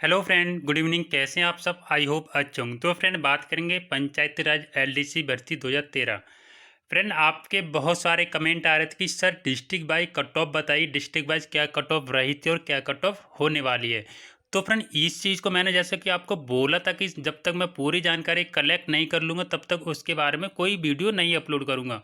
Hello friend, good evening. कैसे हैं आप सब? आई होप अच्छे होंगे। तो फ्रेंड, बात करेंगे पंचायती राज एलडीसी भर्ती 2013। फ्रेंड, आपके बहुत सारे कमेंट आ रहे थे कि sir district wise cut off बताइए, डिस्ट्रिक्ट वाइज क्या कट ऑफ रही थी और क्या कट ऑफ होने वाली है। तो फ्रेंड, इस चीज़ को मैंने जैसे कि आपको बोला था कि जब तक मैं पूरी जानकारी कलेक्ट नहीं कर लूँगा तब तक उसके बारे में कोई वीडियो नहीं अपलोड करूँगा।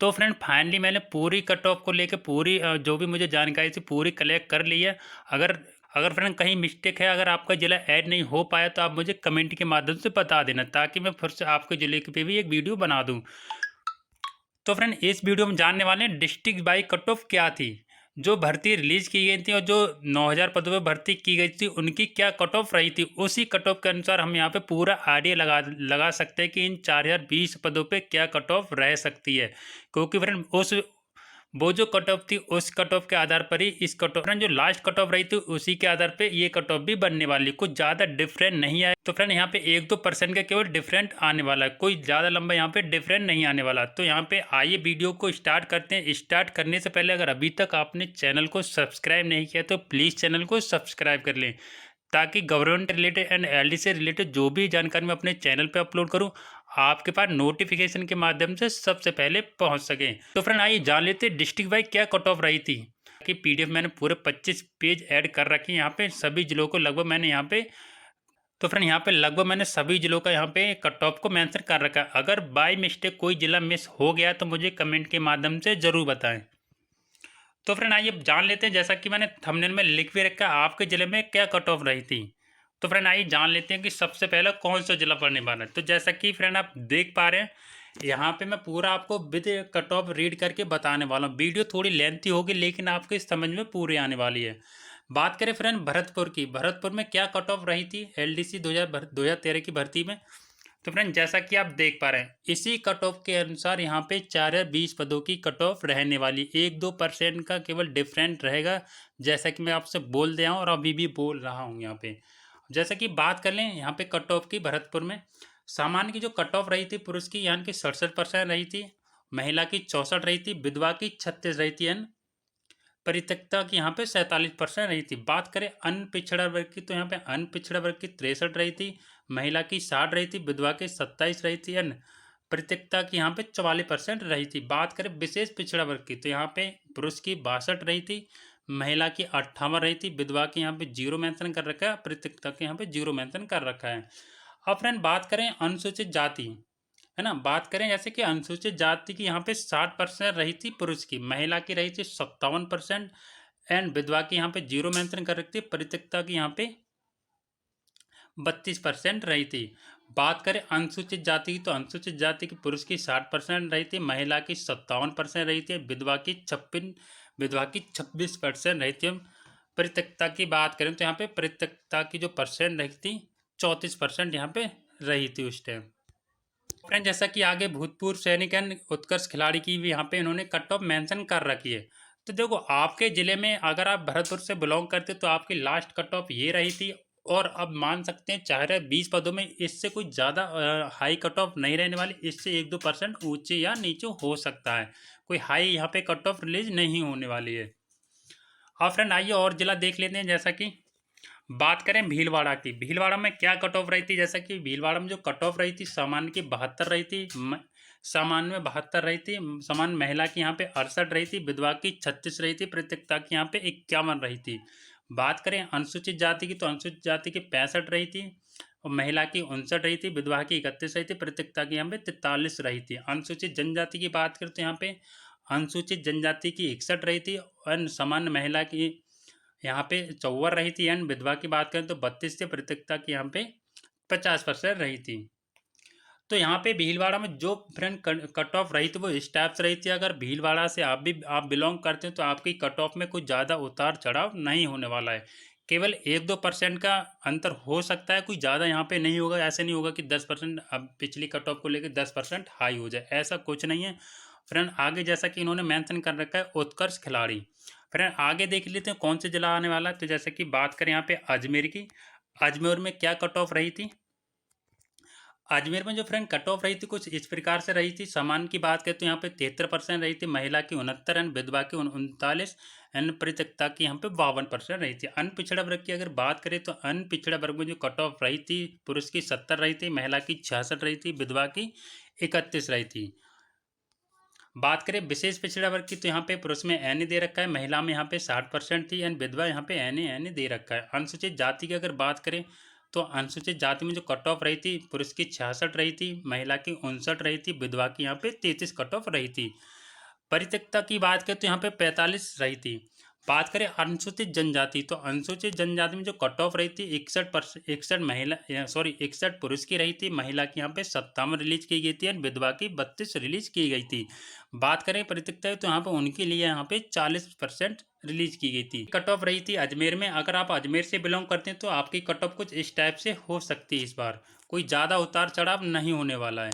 तो फ्रेंड, फाइनली मैंने पूरी कट ऑफ को लेके पूरी जो भी मुझे जानकारी थी पूरी कलेक्ट कर ली है। अगर अगर फ्रेंड कहीं मिस्टेक है, अगर आपका ज़िला ऐड नहीं हो पाया तो आप मुझे कमेंट के माध्यम से बता देना, ताकि मैं फिर से आपके ज़िले पे भी एक वीडियो बना दूँ। तो फ्रेंड, इस वीडियो में जानने वाले हैं डिस्ट्रिक्ट बाई कट ऑफ क्या थी, जो भर्ती रिलीज की गई थी और जो 9000 पदों पर भर्ती की गई थी उनकी क्या कट ऑफ रही थी। उसी कट ऑफ के अनुसार हम यहाँ पे पूरा आइडिया लगा सकते हैं कि इन 4020 पदों पे क्या कट ऑफ रह सकती है। क्योंकि फ्रेंड उस वो जो कट ऑफ थी उस कट ऑफ के आधार पर ही इस कट ऑफ जो लास्ट कट ऑफ रही थी उसी के आधार पे ये कट ऑफ भी बनने वाली है। कुछ ज़्यादा डिफरेंट नहीं आया। तो फ्रेंड, यहाँ पे 1-2% का केवल डिफरेंट आने वाला है, कोई ज़्यादा लंबा यहाँ पे डिफरेंट नहीं आने वाला। तो यहाँ पे आइए वीडियो को स्टार्ट करते हैं। स्टार्ट करने से पहले अगर अभी तक आपने चैनल को सब्सक्राइब नहीं किया तो प्लीज़ चैनल को सब्सक्राइब कर लें, ताकि गवर्नमेंट रिलेटेड एंड एलडी से रिलेटेड जो भी जानकारी मैं अपने चैनल पे अपलोड करूं आपके पास नोटिफिकेशन के माध्यम से सबसे पहले पहुंच सके। तो फ्रेंड, आइए जान लेते डिस्ट्रिक्ट वाइज क्या कट ऑफ रही थी। कि पीडीएफ मैंने पूरे 25 पेज ऐड कर रखी है यहाँ पे, सभी जिलों को लगभग मैंने यहाँ पे। तो फ्रेंड, यहाँ पे लगभग मैंने सभी जिलों का यहाँ पे कट ऑफ को मेंशन कर रखा है। अगर बाय मिस्टेक कोई जिला मिस हो गया तो मुझे कमेंट के माध्यम से ज़रूर बताएं। तो फ्रेंड, आइए जान लेते हैं, जैसा कि मैंने थंबनेल में लिख भी रखा है, आपके ज़िले में क्या कट ऑफ रही थी। तो फ्रेंड, आइए जान लेते हैं कि सबसे पहले कौन सा ज़िला पढ़ने वाला है। तो जैसा कि फ्रेंड आप देख पा रहे हैं, यहाँ पे मैं पूरा आपको विद कट ऑफ रीड करके बताने वाला हूँ। वीडियो थोड़ी लेंथी होगी लेकिन आपके समझ में पूरी आने वाली है। बात करें फ्रेंड भरतपुर की, भरतपुर में क्या कट ऑफ रही थी एलडीसी 2013 की भर्ती में। तो फ्रेंड, जैसा कि आप देख पा रहे हैं, इसी कट ऑफ के अनुसार यहाँ पे 4020 पदों की कट ऑफ रहने वाली। 1-2% का केवल डिफरेंट रहेगा, जैसा कि मैं आपसे बोल दिया हूँ और अभी भी बोल रहा हूँ यहाँ पे। जैसा कि बात कर लें यहाँ पे कट ऑफ की, भरतपुर में सामान्य की जो कट ऑफ रही थी पुरुष की यहाँ की 67% रही थी, महिला की 64 रही थी, विधवा की 36 रही थी, परित्यक्ता की यहाँ पे 47% रही थी। बात करें अन्य पिछड़ा वर्ग की, तो यहाँ पे अन्य पिछड़ा वर्ग की 63 रही थी, महिला की 60 रही थी, विधवा की 27 रही थी, अन्य परित्यक्ता की यहाँ पे 44% रही थी। बात करें विशेष पिछड़ा वर्ग की, तो यहाँ पे पुरुष की 62 रही थी, महिला की 58 रही थी, विधवा की यहाँ पे 0 मेंशन कर रखा है, परित्यक्ता के यहाँ पे 0 मेंशन कर रखा है। अब फ्रेंड, बात करें अनुसूचित जाति, है ना, बात करें जैसे कि अनुसूचित जाति की यहाँ पे 60% रही थी पुरुष की, महिला की रही थी 57% एंड विधवा की यहाँ पे 0 मेंशन कर रखी थी, परित्यक्ता की यहाँ पे 32% रही थी। बात करें अनुसूचित जाति की, तो अनुसूचित जाति की पुरुष की 60% रही थी, महिला की 57% रही थी, विधवा की 26% रही थी। परित्यक्ता की बात करें तो यहाँ पे परित्यक्ता की जो परसेंट रही थी 34% यहाँ पे रही थी उस टाइम। फ्रेंड, जैसा कि आगे भूतपूर्व सैनिक एंड उत्कर्ष खिलाड़ी की भी यहाँ पे इन्होंने कट ऑफ मेंशन कर रखी है। तो देखो, आपके ज़िले में अगर आप भरतपुर से बिलोंग करते तो आपकी लास्ट कट ऑफ ये रही थी, और अब मान सकते हैं 420 पदों में इससे कुछ ज़्यादा हाई कट ऑफ नहीं रहने वाली। इससे 1-2% ऊंचे या नीचे हो सकता है, कोई हाई यहाँ पे कट ऑफ रिलीज नहीं होने वाली है। और फ्रेंड, आइए और जिला देख लेते हैं। जैसा कि बात करें भीलवाड़ा की, भीलवाड़ा में क्या कट ऑफ रही थी। जैसा कि भीलवाड़ा में जो कट ऑफ रही थी सामान्य की 72 रही थी, सामान्य में 72 रही थी, सामान्य महिला की यहाँ पे 68 रही थी, विधवा की 36 रही थी, परित्यक्ता की यहाँ पे 51 रही थी। बात करें अनुसूचित जाति की, तो अनुसूचित जाति की 65 रही थी और महिला की 59 रही थी, विधवा की 31 रही थी, परित्यक्ता की यहाँ पे 43 रही थी। अनुसूचित जनजाति की बात करें तो यहाँ पे अनुसूचित जनजाति की 61 रही थी और सामान्य महिला की यहाँ पे 54 रही थी, एंड विधवा की बात करें तो 32 थी, परित्यक्ता की यहाँ पे 50% रही थी। तो यहाँ पे भीलवाड़ा में जो फ्रेंड कट ऑफ रही थी वो इस टाइप से रही थी। अगर भीलवाड़ा से आप बिलोंग करते हैं तो आपकी कट ऑफ में कुछ ज़्यादा उतार चढ़ाव नहीं होने वाला है, केवल 1-2% का अंतर हो सकता है, कोई ज़्यादा यहाँ पे नहीं होगा। ऐसे नहीं होगा कि 10% अब पिछली कट ऑफ को लेकर 10% हाई हो जाए, ऐसा कुछ नहीं है। फ्रेंड, आगे जैसा कि इन्होंने मेंशन कर रखा है उत्कर्ष खिलाड़ी, फ्रेंड आगे देख लेते हैं कौन से जिला आने वाला है। तो जैसे कि बात करें यहाँ पे अजमेर की, अजमेर में क्या कट ऑफ रही थी। अजमेर में जो फ्रेंड कट ऑफ रही थी कुछ इस प्रकार से रही थी। सामान्य की बात करें तो यहाँ पे 73% रही थी, महिला की 69 एंड विधवा की 39 एंड परित्यक्ता की यहाँ पे 52% रही थी। अनपिछड़ा वर्ग की अगर बात करें तो अनपिछड़ा वर्ग में जो कट ऑफ रही थी, पुरुष की 70 रही थी, महिला की 66 रही थी, विधवा की 31 रही थी। बात करें विशेष पिछड़ा वर्ग की तो यहाँ पे पुरुष में एन दे रखा है, महिला में यहाँ पे 60% थी एंड विधवा यहाँ पे एन दे रखा है। अनुसूचित जाति की अगर बात करें तो अनुसूचित जाति में जो कट ऑफ रही थी, पुरुष की 66 रही थी, महिला की 59 रही थी, विधवा की यहाँ पे 33 कट ऑफ रही थी। परित्यक्ता की बात करें तो यहाँ पे 45 रही थी। बात करें अनुसूचित जनजाति तो अनुसूचित जनजाति में जो कट ऑफ रही थी 61 महिला 61 पुरुष की रही थी, महिला की यहाँ पे 57 रिलीज की गई थी और विधवा की 32 रिलीज की गई थी। बात करें परित्यक्ता तो यहाँ पे उनके लिए यहाँ पे 40% रिलीज की गई थी। कट ऑफ रही थी अजमेर में। अगर आप अजमेर से बिलोंग करते हैं तो आपकी कट ऑफ कुछ इस टाइप से हो सकती है। इस बार कोई ज़्यादा उतार चढ़ाव नहीं होने वाला है।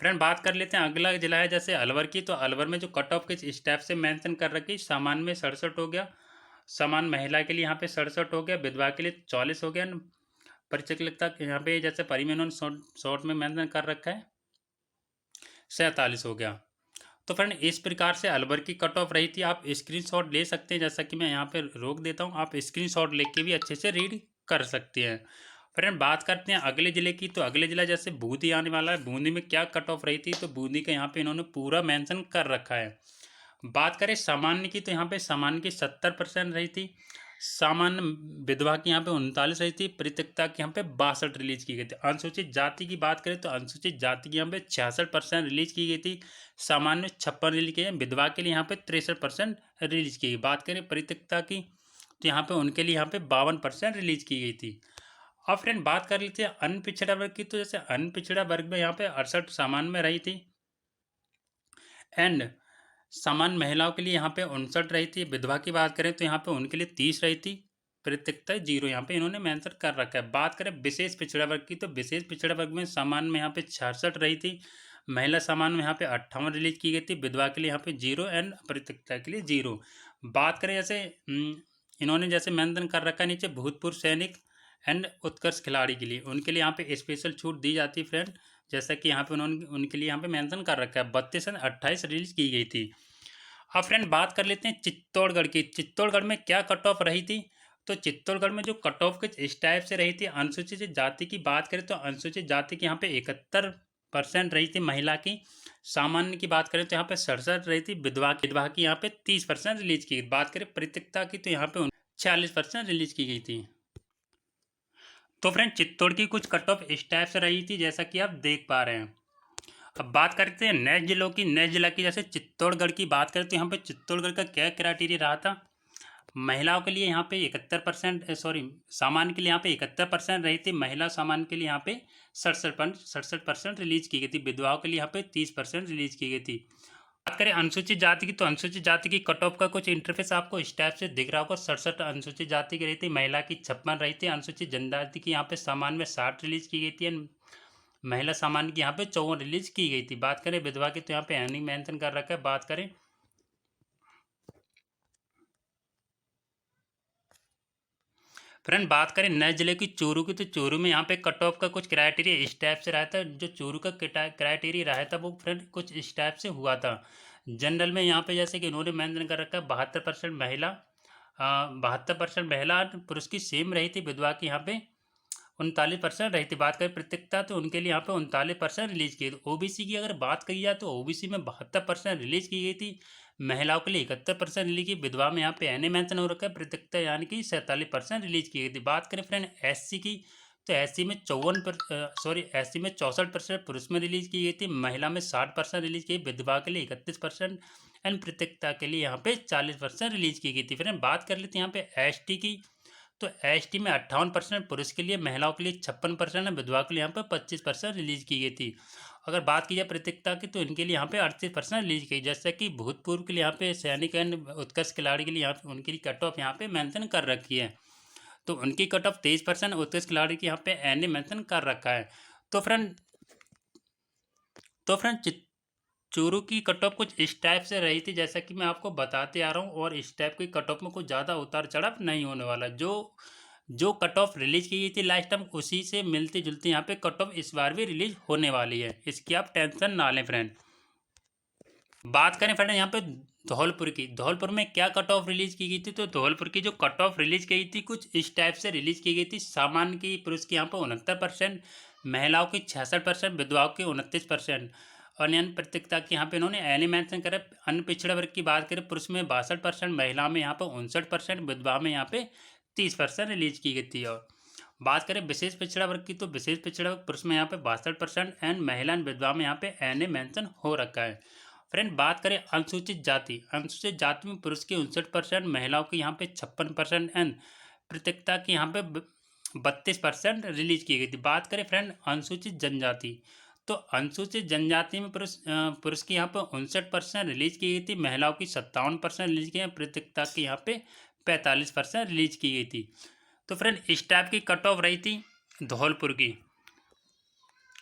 फ्रेंड बात कर लेते हैं अगला जिला है जैसे अलवर की। तो अलवर में जो कट ऑफ किस स्टेप से मेंशन कर रखी, सामान्य में 67 हो गया, सामान्य महिला के लिए यहाँ पे 67 हो गया, विधवा के लिए 44 हो गया, परिचयता यहाँ पे जैसे परी में उन्होंने शॉर्ट में मेंशन कर रखा है 47 हो गया। तो फ्रेंड इस प्रकार से अलवर की कट ऑफ रही थी। आप स्क्रीनशॉट ले सकते हैं, जैसा कि मैं यहाँ पे रोक देता हूँ, आप स्क्रीनशॉट लेके भी अच्छे से रीड कर सकते हैं। फ्रेंड बात करते हैं अगले जिले की। तो अगले जिला जैसे बूंदी आने वाला है। बूंदी में क्या कट ऑफ रही थी, तो बूंदी का यहाँ पे इन्होंने पूरा मेंशन कर रखा है। बात करें सामान्य की तो यहाँ पे सामान्य की 70% रही थी, सामान्य विधवा की यहाँ पे 39 रही थी, परित्यक्ता की यहाँ पे 62 रिलीज की गई थी। अनुसूचित जाति की बात करें तो अनुसूचित जाति की यहाँ पे 66% रिलीज की गई थी, सामान्य 56 रिलीज की गई, विधवा के लिए यहाँ पे 63% रिलीज की गई। बात करें परित्यक्ता की तो यहाँ पे उनके लिए यहाँ पे 52% रिलीज की गई थी। अब फ्रेंड बात कर लेते हैं अनपिछड़ा वर्ग की। तो जैसे अनपिछड़ा वर्ग में यहाँ पे 68 सामान्य में रही थी एंड सामान्य महिलाओं के लिए यहाँ पे 59 रही थी। विधवा की बात करें तो यहाँ पे उनके लिए 30 रही थी, परित्यक्ता 0 यहाँ पे इन्होंने मेंशन कर रखा है। बात करें विशेष पिछड़ा वर्ग की तो विशेष पिछड़ा वर्ग में सामान्य में यहाँ पे 66 रही थी, महिला सामान्य में यहाँ पे 58 रिलीज की गई थी, विधवा के लिए यहाँ पे 0 एंड परित्यक्ता के लिए 0। बात करें जैसे इन्होंने जैसे मेंशन कर रखा है नीचे भूतपूर्व सैनिक एंड उत्कर्ष खिलाड़ी के लिए, उनके लिए यहाँ पे स्पेशल छूट दी जाती है फ्रेंड, जैसा कि यहाँ पे उन्होंने उनके लिए यहाँ पे मेंशन कर रखा है। 32 एंड 28 रिलीज की गई थी। अब फ्रेंड बात कर लेते हैं चित्तौड़गढ़ की। चित्तौड़गढ़ में क्या कट ऑफ रही थी, तो चित्तौड़गढ़ में जो कट ऑफ के इस टाइप से रही थी। अनुसूचित जाति की बात करें तो अनुसूचित जाति की यहाँ पे 71% रही थी महिला की, सामान्य की बात करें तो यहाँ पे 67 रही थी, विधवा की यहाँ पे 30% रिलीज की। बात करें परित्यक्ता की तो यहाँ पे 46% रिलीज की गई थी। तो फ्रेंड चित्तौड़ की कुछ कट ऑफ इस टाइप से रही थी जैसा कि आप देख पा रहे हैं। अब बात करते हैं नेक्स्ट जिलों की। नेक्स्ट जिला की जैसे चित्तौड़गढ़ की बात करें तो यहाँ पे चित्तौड़गढ़ का क्या क्राइटेरिया रहा था, महिलाओं के लिए यहाँ पे 71% सामान्य के लिए यहाँ पे 71% रही थी, महिला सामान्य के लिए यहाँ पे 67% रिलीज की गई थी, विधवाओं के लिए यहाँ पे 30% रिलीज की गई थी। बात करें अनुसूचित जाति की तो अनुसूचित जाति की कट ऑफ का कुछ इंटरफेस आपको इस टाइप से दिख रहा होगा। 67 अनुसूचित जाति की रही थी, महिला की 56 रही थी, अनुसूचित जनजाति की यहाँ पे सामान्य में 60 रिलीज की गई थी, महिला सामान्य की यहाँ पे 54 रिलीज की गई थी। बात करें विधवा की तो यहाँ पे एनी मेंशन कर रखा है। बात करें फ्रेंड बात करें नए जिले की चूरू की, तो चूरू में यहाँ पे कट ऑफ का कुछ क्राइटेरिया इस टाइप से रहा था। जो चूरू का क्राइटेरिया रहा था वो फ्रेंड कुछ इस टाइप से हुआ था। जनरल में यहाँ पे जैसे कि इन्होंने मेंशन कर रखा है 72% महिला, 72% महिला पुरुष की सेम रही थी, विधवा की यहाँ पे 39% रही थी। बात करें प्रतियोगिता तो उनके लिए यहाँ पे 39% रिलीज की गई। ओबीसी की अगर बात करी जाए तो ओबीसी में 72% रिलीज की गई थी, महिलाओं के लिए 71% रिलीज की, विधवा में यहाँ पे एन मेंशन हो रखा है, प्रतियोगिता यानी कि 47% रिलीज की गई थी। बात करें फ्रेंड एससी की तो एससी में 64% पुरुष में रिलीज की गई थी, महिला में 60% रिलीज की, विधवा के लिए 31% एंड प्रतियोगिता के लिए यहाँ पे 40% रिलीज की गई थी। फ्रेंड बात कर लेते हैं यहाँ पे एसटी की, तो एसटी में 58% पुरुष के लिए, महिलाओं के लिए 56% है, विधवा के लिए यहाँ पे 25% रिलीज की गई थी। अगर बात की जाए प्रतियोगिता की तो इनके लिए यहाँ पे 38% रिलीज की, जैसे कि भूतपूर्व के लिए यहाँ पे सैनिक एंड उत्कर्ष खिलाड़ी के लिए यहाँ पे उनकी कट ऑफ यहाँ पे मेंशन कर रखी है। तो उनकी कट ऑफ 23%, उत्कर्ष खिलाड़ी की यहाँ पे एन मेंशन कर रखा है। तो फ्रेंड चूरू की कट ऑफ कुछ इस टाइप से रही थी जैसा कि मैं आपको बताते आ रहा हूँ, और इस टाइप की कट ऑफ में कुछ ज़्यादा उतार चढ़ाव नहीं होने वाला। जो जो कट ऑफ रिलीज की गई थी लास्ट टाइम उसी से मिलती जुलती यहाँ पे कट ऑफ इस बार भी रिलीज होने वाली है, इसकी आप टेंशन ना लें फ्रेंड। बात करें फ्रेंड यहाँ पे धौलपुर की, धौलपुर में क्या कट ऑफ रिलीज की गई थी, तो धौलपुर की जो कट ऑफ रिलीज की गई थी कुछ इस टाइप से रिलीज की गई थी। सामान्य की पुरुष की यहाँ पर 69%, महिलाओं की 66%, विधवाओं की 29%। और अन्य प्रतियोगिता की यहाँ पे इन्होंने एनी मेंशन करे। अन्य पिछड़ा वर्ग की बात करें, पुरुष में 62%, महिला में यहाँ पर 59%, विधवा में यहाँ पे 30% रिलीज की गई थी। और बात करें विशेष पिछड़ा वर्ग की, तो विशेष पिछड़ा वर्ग पुरुष में यहाँ पे 62% एंड महिला एंड विधवा में यहाँ पे एन मेंशन हो रखा है। फ्रेंड बात करें अनुसूचित जाति, अनुसूचित जाति में पुरुष की 59%, महिलाओं की यहाँ पे 56% एंड प्रतियोगिता की यहाँ पे 32% रिलीज की गई थी। बात करें फ्रेंड अनुसूचित जनजाति, तो अनुसूचित जनजाति में पुरुष की यहाँ पे 59% रिलीज की गई थी, महिलाओं की 57% रिलीज की, प्रतियोगिता की यहाँ पे 45% रिलीज की गई थी। तो फ्रेंड इस टाइप की कट ऑफ रही थी धौलपुर की।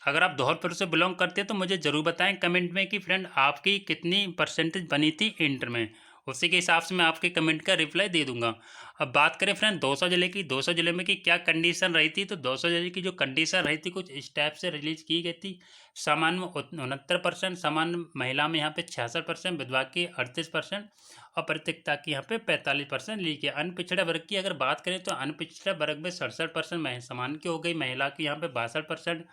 अगर आप धौलपुर से बिलोंग करते हैं तो मुझे ज़रूर बताएं कमेंट में कि फ्रेंड आपकी कितनी परसेंटेज बनी थी इंटर में, उसी के हिसाब से मैं आपके कमेंट का रिप्लाई दे दूंगा। अब बात करें फ्रेंड 200 जिले की, 200 जिले में की क्या कंडीशन रही थी, तो 200 जिले की जो कंडीशन रही थी कुछ इस टाइप से रिलीज की गई थी। सामान्य में 69%, सामान्य महिला में यहाँ पे 66%, विधवा की 38% और प्रतियोगिता की यहाँ पे 45% रिलीज किया। अन्य पिछड़ा वर्ग की अगर बात करें तो अन्य पिछड़ा वर्ग में 67% सामान्य की हो गई, महिला की यहाँ पे 62%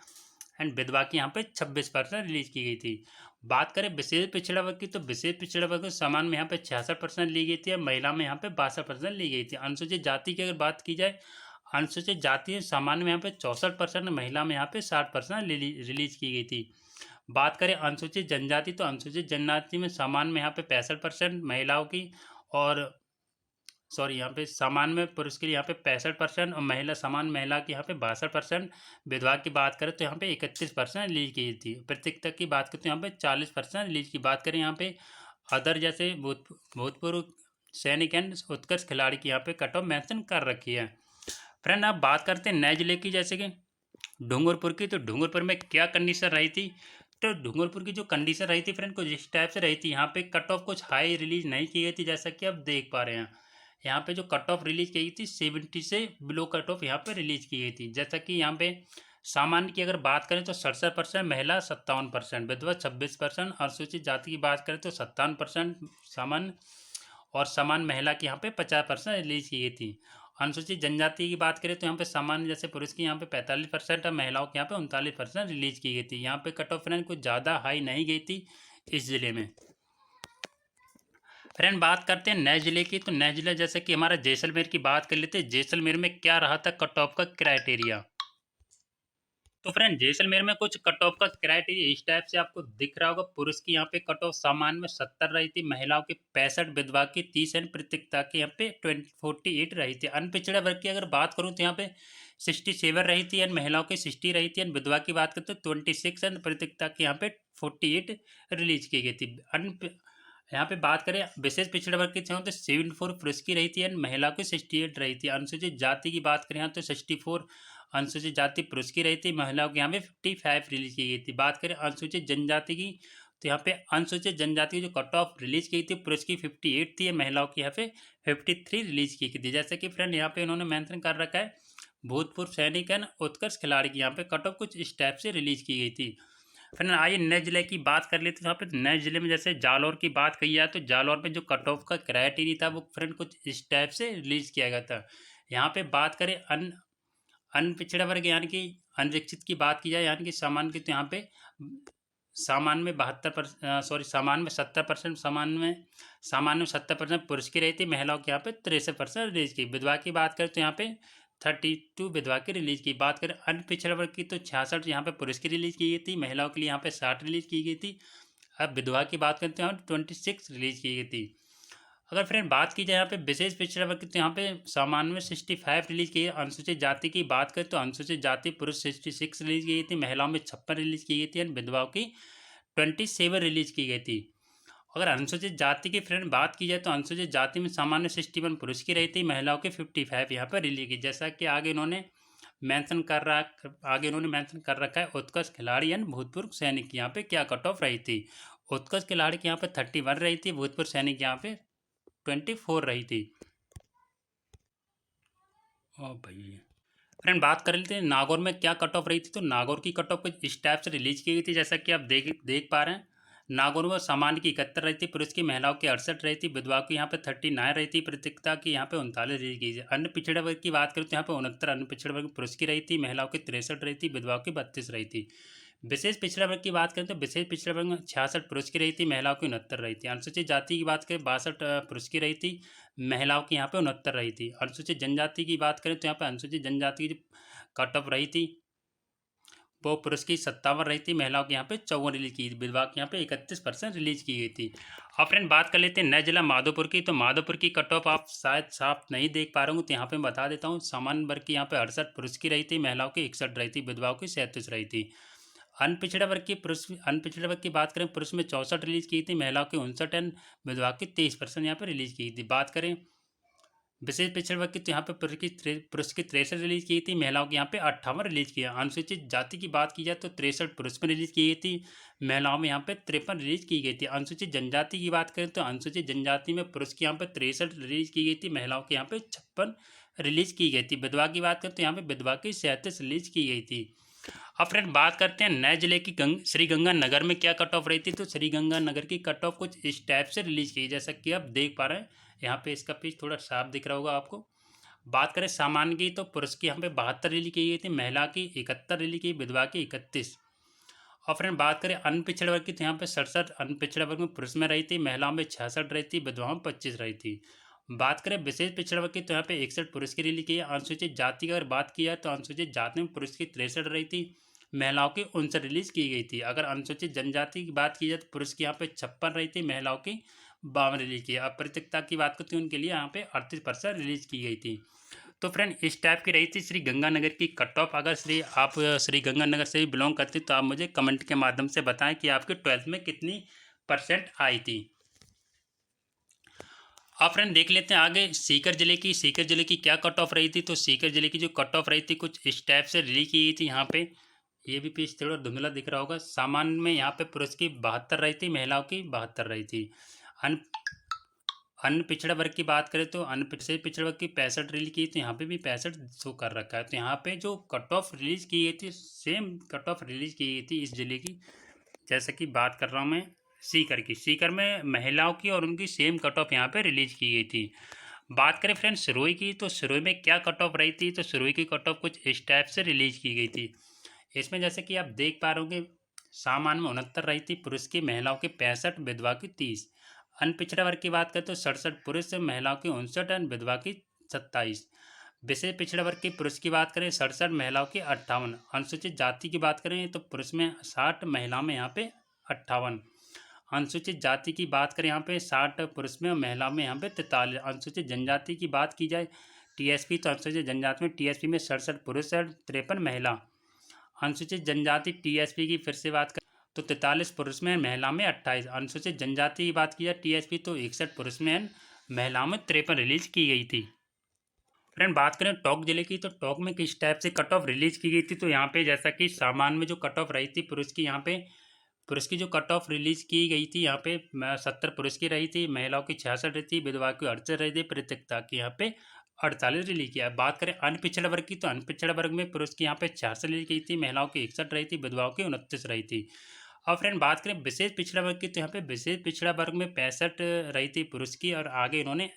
एंड विधवा की यहाँ पे 26% रिलीज की गई थी। बात करें विशेष पिछड़ा वर्ग की, तो विशेष पिछड़ा वर्ग सामान्य में यहाँ पे 66% ली गई थी और महिला में यहाँ पे 62% ली गई थी। अनुसूचित जाति की अगर बात की जाए, अनुसूचित जाति सामान्य में यहाँ पे 64%, महिला में यहाँ पे 60% रिलीज की गई थी। बात करें अनुसूचित जनजाति, तो अनुसूचित जनजाति में सामान्य में यहाँ पे 65% महिलाओं की और यहाँ पे सामान्य में पुरुष के लिए यहाँ पे 65% और महिला सामान्य महिला की यहाँ पे 62%। विधवा की बात करें तो यहाँ पे 31% रिलीज की थी। प्रतियोगिता की बात करें तो यहाँ पे 40% रिलीज की। बात करें यहाँ पे अदर जैसे भूतपूर्व सैनिक एंड उत्कृष्ट खिलाड़ी की यहाँ पे कट ऑफ मेंशन कर रखी है। फ्रेंड आप बात करते हैं नए जिले की जैसे कि डूंगरपुर की, तो डूंगरपुर में क्या कंडीशन रही थी, तो डूंगरपुर की जो कंडीशन रही थी फ्रेंड कुछ इस टाइप से रही थी। यहाँ पे कट ऑफ कुछ हाई रिलीज नहीं की गई थी, जैसा कि आप देख पा रहे हैं। यहाँ पे जो कट ऑफ रिलीज की गई थी 70 से बिलो कट ऑफ यहाँ पे रिलीज की गई थी। जैसा कि यहाँ पे सामान्य की अगर बात करें तो 67%, महिला 57%, विधवा 26%, अनुसूचित जाति की बात करें तो 57% सामान्य और समान महिला की यहाँ पे 50% रिलीज की गई थी। अनुसूचित जनजाति की बात करें तो यहाँ पे सामान्य जैसे पुरुष की यहाँ पे 45% और महिलाओं की यहाँ पे 39% रिलीज की गई थी। यहाँ पे कट ऑफ फ्रेंड कुछ ज़्यादा हाई नहीं गई थी इस जिले में। फ्रेंड बात करते हैं नए जिले की, तो नए जिले जैसे कि हमारा जैसलमेर की बात कर लेते हैं। जैसलमेर में क्या रहा था कट ऑफ का क्राइटेरिया, तो फ्रेंड जैसलमेर में कुछ कट ऑफ का क्राइटेरिया इस टाइप से आपको दिख रहा होगा। पुरुष की यहाँ पे कट ऑफ सामान्य में 70 रही थी, महिलाओं की 65, विधवा की 30 एंड प्रतियोगिता की यहाँ पे 48 रही थी। अनपिछड़ा वर्ग की अगर बात करूँ तो यहाँ पे 67 रही थी एंड महिलाओं की 60 रही थी एंड विधवा की बात करते तो 26 एंड प्रतियोगिता की यहाँ पे 48 रिलीज की गई थी। यहाँ पे बात करें विशेष पिछड़ा वर्ग की तो 74 पुरुष की रही थी एंड महिला की 68 रही थी। अनुसूचित जाति की बात करें यहाँ तो 64 अनुसूचित जाति पुरुष की रही थी, महिलाओं की यहाँ पे 55 रिलीज की गई थी। बात करें अनुसूचित जनजाति की, तो यहाँ पे अनुसूचित जनजाति की जो कट ऑफ रिलीज की थी पुरुष की 58 थी, महिलाओं की यहाँ पे 53 रिलीज की थी। जैसे कि फ्रेंड यहाँ पे इन्होंने मेंशन कर रखा है भूतपूर्व सैनिक एंड उत्कर्ष खिलाड़ी की यहाँ पे कट ऑफ कुछ इस टाइप से रिलीज की गई थी। फिर आइए नए जिले की बात कर लेते हैं। यहाँ पे नए जिले में जैसे जालौर की बात कही जाए तो जालौर में जो कट ऑफ का क्राइटेरिया था वो फ्रेंड कुछ इस टाइप से रिलीज किया गया था। यहाँ पे बात करें अनपिछड़ा वर्ग यानी कि अनरिक्षित की बात की जाए यानी कि सामान्य की, तो यहाँ पे सामान्य में 72% सामान्य में 70%, सामान्य में 70% पुरुष की रही थी, महिलाओं की यहाँ पे 63% रिलीज की। विधवा की बात करें तो यहाँ पे 32 विधवा की रिलीज की। बात करें अन्य पिछड़ा वर्ग की तो 66 यहाँ पे पुरुष की रिलीज की गई थी, महिलाओं के लिए यहाँ पे 60 रिलीज की गई थी। अब विधवा की बात करते हैं यहाँ 26 रिलीज की गई थी। अगर फ्रेंड बात की जाए यहाँ पे विशेष पिछड़ा वर्ग तो यहाँ पे सामान्य में 65 रिलीज की गई। अनुसूचित जाति की बात करें तो अनुसूचित जाति पुरुष 66 रिलीज की गई थी, महिलाओं में 56 रिलीज की गई थी एंड विधवाओं की 27 रिलीज की गई थी। अगर अनुसूचित जाति की फ्रेंड बात की जाए तो अनुसूचित जाति में सामान्य 61 पुरुष की रही थी, महिलाओं की 55 यहाँ पर रिलीज की। जैसा कि आगे इन्होंने मेंशन कर रखा है उत्कर्ष खिलाड़ी एंड भूतपूर्व सैनिक की यहाँ पे क्या कट ऑफ रही थी। उत्कर्ष खिलाड़ी की यहाँ पे 31 रही थी, भूतपूर्व सैनिक यहाँ पे 24 रही थी। ओ भाई फ्रेंड, बात कर लेते हैं नागौर में क्या कट ऑफ रही थी। तो नागौर की कट ऑफ कुछ इस टाइप से रिलीज की गई थी, जैसा कि आप देख पा रहे हैं। नागौर में सामान्य की 71 रही थी, पुरुष की महिलाओं की 68 रही थी, विधवा की यहाँ पे 39 रही थी, पृथकता की यहाँ पे 39 रिलीज की थी। अन्य पिछड़े वर्ग की बात करें तो यहाँ पे 69 अन्य पिछड़े वर्ग पुरुष की रही थी, महिलाओं की 63 रही थी, विधवाओं की 32 रही थी। विशेष पिछड़ा वर्ग की बात करें तो विशेष पिछड़ा वर्ग में 66 पुरुष की रही थी, महिलाओं की 69 रही थी। अनुसूचित जाति की बात करें 62 पुरुष की रही थी, महिलाओं की यहाँ पे 69 रही थी। अनुसूचित जनजाति की बात करें तो यहाँ पे अनुसूचित जनजाति की कट ऑफ रही थी वो पुरुष की 57 रही थी, महिलाओं की यहाँ पे 54 रिलीज की, विधवा की यहाँ पे 31% रिलीज की गई थी। अब फ्रेंड बात कर लेते हैं नए जिला माधोपुर की। तो माधोपुर की कट ऑफ आप शायद साफ नहीं देख पा रहे हो, तो यहाँ पे मैं बता देता हूँ। सामान्य वर्ग की यहाँ पे 68 पुरुष की रही थी, महिलाओं की 61 रही थी, विधवाओं की 37 रही थी। अनपिछड़े वर्ग की बात करें, पुरुष में 64 रिलीज की थी, महिलाओं की 59 एंड विधवा की 23% यहाँ पर रिलीज की थी। बात करें विशेष पिछड़े वर्ग की तो यहाँ पे पुरुष की 63 रिलीज की थी, महिलाओं की यहाँ पे 58 रिलीज किया। अनुसूचित जाति की बात की जाए तो 63 पुरुष में रिलीज की गई थी, महिलाओं में यहाँ पे 53 रिलीज की गई थी। अनुसूचित जनजाति की बात करें तो अनुसूचित जनजाति में पुरुष की यहाँ पे 63 रिलीज की गई थी, महिलाओं की यहाँ पे 56 रिलीज की गई थी। विधवा की बात करें तो यहाँ पे विधवा की 37 रिलीज की गई थी। अब फ्रेंड बात करते हैं नए जिले की श्री गंगानगर में क्या कट ऑफ रही थी। तो श्री गंगानगर की कट ऑफ कुछ इस टाइप से रिलीज की, जैसा कि आप देख पा रहे हैं। यहाँ पे इसका पेज थोड़ा साफ दिख रहा होगा आपको। बात करें सामान्य की तो पुरुष की यहाँ पे 72 रिलीज की गई थी, महिला की 71 रिलीज की, विधवा की 31। और फ्रेंड बात करें अनपिछड़े वर्ग की तो यहाँ पे 67 अनपिछड़े वर्ग में पुरुष में रही थी, महिलाओं में 66 रही थी, विधवाओं में 25 रही थी। बात करें विशेष पिछड़ा वर्ग की तो यहाँ पे 61 पुरुष की रिलीज की है। अनुसूचित जाति की अगर बात की जाए तो अनुसूचित जाति में पुरुष की 63 रही थी, महिलाओं की 59 रिलीज की गई थी। अगर अनुसूचित जनजाति की बात की जाए तो पुरुष की यहाँ पे 56 रही थी, महिलाओं की 52 रिलीज की। अपृतकता की बात करती हूँ, उनके लिए यहाँ पे 38% रिलीज की गई थी। तो फ्रेंड इस टाइप की रही थी श्री गंगानगर की कट ऑफ। अगर आप श्री गंगानगर से ही बिलोंग करते तो आप मुझे कमेंट के माध्यम से बताएं कि आपके 12th में कितनी परसेंट आई थी। आप फ्रेंड देख लेते हैं आगे सीकर जिले की क्या कट ऑफ रही थी। तो सीकर जिले की जो कट ऑफ रही थी कुछ इस टाइप से रिलीज की गई थी। यहाँ पे ये भी पेज थोड़ा धुंधला दिख रहा होगा। सामान्य में यहाँ पे पुरुष की 72 रही थी, महिलाओं की 72 रही थी। अन अन्य पिछड़ा वर्ग की बात करें तो से पिछड़ा वर्ग की 65 रिलीज की, तो यहाँ पे भी 65 शो कर रखा है। तो यहाँ पे जो कट ऑफ रिलीज की गई थी सेम कट ऑफ रिलीज की गई थी इस जिले की। जैसे कि बात कर रहा हूँ मैं सीकर में महिलाओं की और उनकी सेम कट ऑफ यहाँ पे रिलीज की गई थी। बात करें फ्रेंड सिरोही की, तो सिरोही में क्या कट ऑफ रही थी। तो सिरोही की कट ऑफ कुछ इस टाइप से रिलीज की गई थी। इसमें जैसे कि आप देख पा रहे होंगे सामान्य में 69 रही थी पुरुष की, महिलाओं की 65, विधवा की 30। अनपिछड़ा वर्ग की बात करें तो 67 पुरुष, महिलाओं की 59 और विधवा की 27। विशेष पिछड़ा वर्ग की पुरुष की बात करें 67, महिलाओं की 58। अनुसूचित जाति की बात करें तो पुरुष में 60, महिलाओं में यहाँ पे 58। अनुसूचित जाति की बात करें यहाँ पे 60 पुरुष में और महिलाओं में यहाँ पे 43। अनुसूचित जनजाति की बात की जाए टीएसपी, तो अनुसूचित जनजाति में टीएसपी में 67 पुरुष और 53 महिला। अनुसूचित जनजाति टीएसपी की फिर से बात करें तो 43 पुरुष में, महिला में 28। अनुसूचित जनजाति की बात की जाए टीएसपी तो 61 पुरुष में, महिलाओं में 53 रिलीज की गई थी। फ्रेंड बात करें टोंक जिले की, तो टोंक में किस टाइप से कट ऑफ रिलीज की गई थी। तो यहाँ पे जैसा कि सामान्य में जो कट ऑफ रही थी पुरुष की, यहाँ पे पुरुष की जो कट ऑफ रिलीज की गई थी यहाँ पे 70 पुरुष की रही थी, महिलाओं की 66 रही थी, विधवा की 68 रही थी, पृथकता की यहाँ पे 48 रिलीज किया। बात करें अनपिछड़ा वर्ग की, तो अनपिछड़ा वर्ग में पुरुष की यहाँ पे 66 रिलीज की थी, महिलाओं की 61 रही थी, विधवाओं की 29 रही थी। और फ्रेंड बात करें विशेष पिछड़ा वर्ग की, तो यहाँ पे विशेष पिछड़ा वर्ग में 65 रही थी पुरुष की और आगे इन्होंने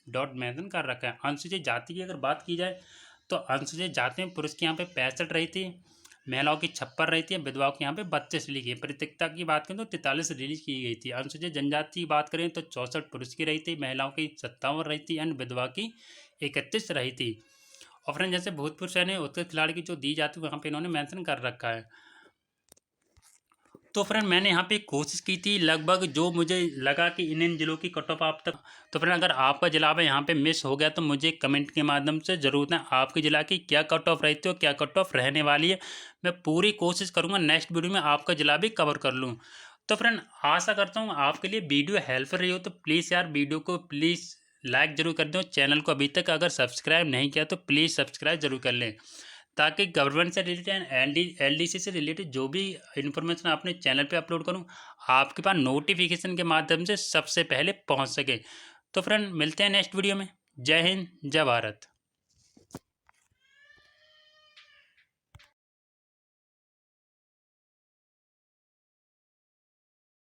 डॉट मेंशन कर रखा है। अनुसूचित जाति की अगर बात की जाए तो अनुसूचित जाति में पुरुष की यहाँ पे 65 रही थी, महिलाओं की 56 रही थी, विधवाओं की यहाँ पे 32 रिलीज की। पृथकता की बात करें तो 43 रिलीज की गई थी। अनुसूचित जनजाति की बात करें तो 64 पुरुष की रही थी, महिलाओं की 57 रही थी एंड विधवा की 31 रही थी। और फ्रेंड जैसे भूतपूर्व सैन्य उत्कृष्ट खिलाड़ी की जो दी जाती है वहाँ पे इन्होंने मेंशन कर रखा है। तो फ्रेंड मैंने यहाँ पे कोशिश की थी लगभग जो मुझे लगा कि इन जिलों की कट ऑफ आप तक। तो फ्रेंड अगर आपका जिला में यहाँ पे मिस हो गया तो मुझे कमेंट के माध्यम से ज़रूर बताएं आपके जिला की क्या कट ऑफ रहती हो, क्या कट ऑफ रहने वाली है। मैं पूरी कोशिश करूँगा नेक्स्ट वीडियो में आपका जिला भी कवर कर लूँ। तो फ्रेंड आशा करता हूँ आपके लिए वीडियो हेल्पफुल रही हो। तो प्लीज़ यार वीडियो को प्लीज़ लाइक ज़रूर कर दो। चैनल को अभी तक अगर सब्सक्राइब नहीं किया तो प्लीज़ सब्सक्राइब जरूर कर लें, ताकि गवर्नमेंट से रिलेटेड एलडीसी से रिलेटेड जो भी इन्फॉर्मेशन अपने चैनल पे अपलोड करूँ आपके पास नोटिफिकेशन के माध्यम से सबसे पहले पहुंच सके। तो फ्रेंड मिलते हैं नेक्स्ट वीडियो में। जय हिंद, जय भारत।